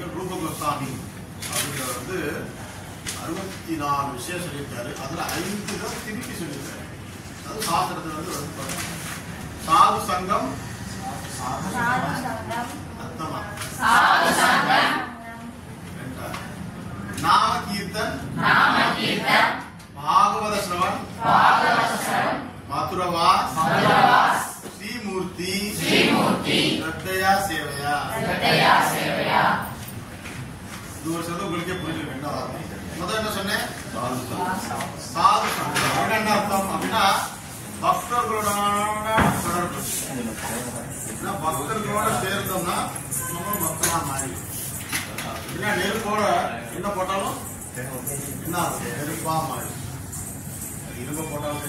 சுவாமிகள் ரூப கோஸ்வாமி அப்படிங்கிறவர் வந்து 64 விஷயம் சொல்லியிருக்காரு. அதுல 5 தான் திருப்பி சொல்லியிருக்காரு. அது சாஸ்திரத்துல வந்து சாது சங்கம் அர்த்தமா நாம கீர்த்தன் பாகவத ஸ்ரவன் மதுரவாஸ் ஸ்ரீமூர்த்தி ஸ்ரத்தையா சேவையா. இது ஒரு சொல்ல உங்களுக்கே புரிஞ்சுக்க என்ன வார்த்தை. முதல்ல என்ன சொன்னேன்? சாது சங்கம் என்ன அர்த்தம் அப்படின்னா பக்தர்களோட தொடர்பு. பக்தர்களோட சேர்ந்தோம்னா நம்ம பக்தமா மாறி நெருப்போட என்ன போட்டாலும் என்ன நெருப்பா மாறி இரும்ப போட்டாலும்